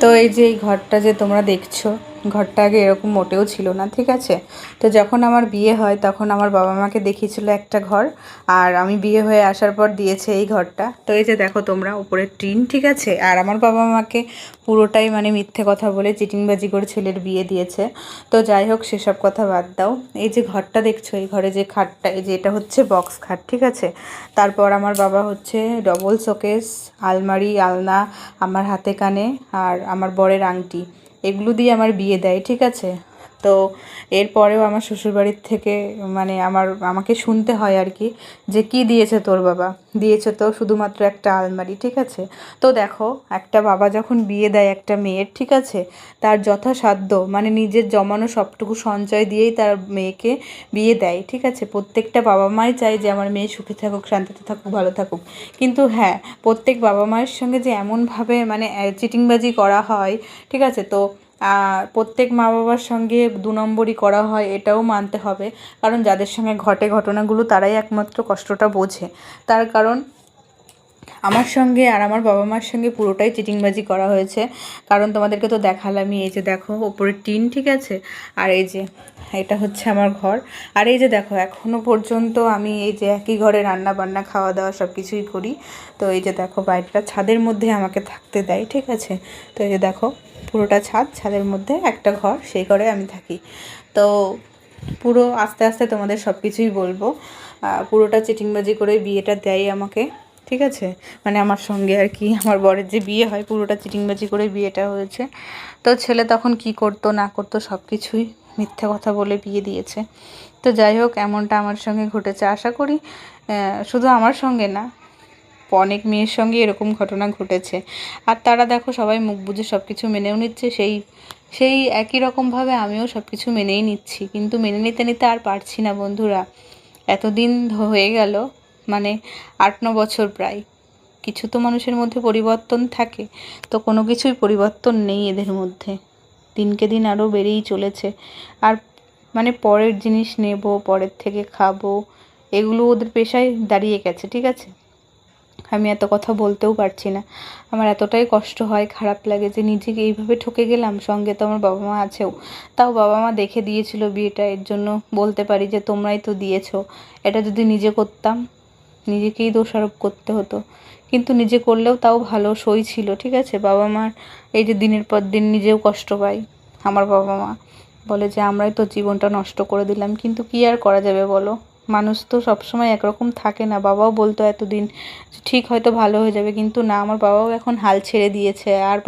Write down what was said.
তো এই যে এই ঘরটা যে তোমরা দেখছো, ঘরটা আগে এরকম মোটেও ছিল না, ঠিক আছে। তো যখন আমার বিয়ে হয় তখন আমার বাবা মাকে দেখিয়েছিল একটা ঘর, আর আমি বিয়ে হয়ে আসার পর দিয়েছে এই ঘরটা। তো এই যে দেখো তোমরা, উপরে টিন, ঠিক আছে। আর আমার বাবা মাকে পুরোটাই মানে মিথ্যে কথা বলে চিটিংবাজি করে ছেলের বিয়ে দিয়েছে। তো যাই হোক, সেসব কথা বাদ দাও। এই যে ঘরটা দেখছো, এই ঘরে যে খাটটা, এই যে এটা হচ্ছে বক্স খাট, ঠিক আছে। তারপর আমার বাবা হচ্ছে ডবল শোকেস, আলমারি, আলনা, আমার হাতে কানে আর আমার বরের আংটি, এগুলো দিয়ে আমার বিয়ে দেয়, ঠিক আছে। তো এরপরেও আমার শ্বশুরবাড়ির থেকে মানে আমাকে শুনতে হয় আর কি, যে কি দিয়েছে তোর বাবা, দিয়েছে তো শুধুমাত্র একটা আলমারি, ঠিক আছে। তো দেখো, একটা বাবা যখন বিয়ে দেয় একটা মেয়ের, ঠিক আছে, তার যথাসাধ্য মানে নিজের জমানো সবটুকু সঞ্চয় দিয়েই তার মেয়েকে বিয়ে দেয়, ঠিক আছে। প্রত্যেকটা বাবা মাই চায় যে আমার মেয়ে সুখে থাকুক, শান্তিতে থাকুক, ভালো থাকুক। কিন্তু হ্যাঁ, প্রত্যেক বাবা মায়ের সঙ্গে যে এমনভাবে মানে চিটিংবাজি করা হয়, ঠিক আছে। তো প্রত্যেক মা বাবার সঙ্গে দু নম্বরই করা হয়, এটাও মানতে হবে। কারণ যাদের সঙ্গে ঘটে ঘটনাগুলো, তারাই একমাত্র কষ্টটা বোঝে। তার কারণ আমার সঙ্গে আর আমার বাবা মার সঙ্গে পুরোটাই চিটিংবাজি করা হয়েছে। কারণ তোমাদেরকে তো দেখালামই, এই যে দেখো ওপরে টিন, ঠিক আছে। আর এই যে এটা হচ্ছে আমার ঘর। আর এই যে দেখো, এখনও পর্যন্ত আমি এই যে একই ঘরে রান্না বান্না, খাওয়া দাওয়া সব কিছুই করি। তো এই যে দেখো, বাইরেটা ছাদের মধ্যে আমাকে থাকতে দেয়, ঠিক আছে। তো এই যে দেখো, পুরোটা ছাদের মধ্যে একটা ঘর, সেই ঘরে আমি থাকি। তো পুরো আস্তে আস্তে তোমাদের সব কিছুই বলবো। পুরোটা চিটিংবাজি করে বিয়েটা দেয় আমাকে, ঠিক আছে। মানে আমার সঙ্গে আর কি, আমার বরের যে বিয়ে হয়, পুরোটা চিটিংবাজি করে বিয়েটা হয়েছে। তো ছেলে তখন কি করতো না করতো সব কিছুই মিথ্যে কথা বলে বিয়ে দিয়েছে। তো যাই হোক, এমনটা আমার সঙ্গে ঘটেছে। আশা করি শুধু আমার সঙ্গে না, অনেক মেয়ের সঙ্গে এরকম ঘটনা ঘটেছে। আর তারা দেখো সবাই মুখ বুজে সব কিছু মেনেও নিচ্ছে, সেই সেই একই রকমভাবে আমিও সব কিছু মেনেই নিচ্ছি। কিন্তু মেনে নিতে নিতে আর পারছি না বন্ধুরা। এতদিন হয়ে গেল, মানে 8-9 বছর প্রায়। কিছু তো মানুষের মধ্যে পরিবর্তন থাকে, তো কোনো কিছুই পরিবর্তন নেই এদের মধ্যে। দিনকে দিন আরও বেড়েই চলেছে। আর মানে পরের জিনিস নেব, পরের থেকে খাবো, এগুলো ওদের পেশায় দাঁড়িয়ে গেছে, ঠিক আছে। আমি এত কথা বলতেও পারছি না। আমার এতটাই কষ্ট হয়, খারাপ লাগে যে নিজেকে এইভাবে ঠকে গেলাম। সঙ্গে তো আমার বাবা মা আছেও, তাও বাবা মা দেখে দিয়েছিল বিয়েটা, এর জন্য বলতে পারি যে তোমরাই তো দিয়েছো। এটা যদি নিজে করতাম, নিজেকেই দোষারোপ করতে হতো। কিন্তু নিজে করলেও তাও ভালো সই ছিল, ঠিক আছে। বাবা মার এই যে দিনের পর দিন নিজেও কষ্ট পাই। আমার বাবা মা বলে যে আমরাই তো জীবনটা নষ্ট করে দিলাম, কিন্তু কি আর করা যাবে বলো। মানুষ তো সবসময় একরকম থাকে না। বাবাও বলতো এতদিন ঠিক হয়তো ভালো হয়ে যাবে, কিন্তু না, আমার বাবাও এখন হাল ছেড়ে দিয়েছে। আর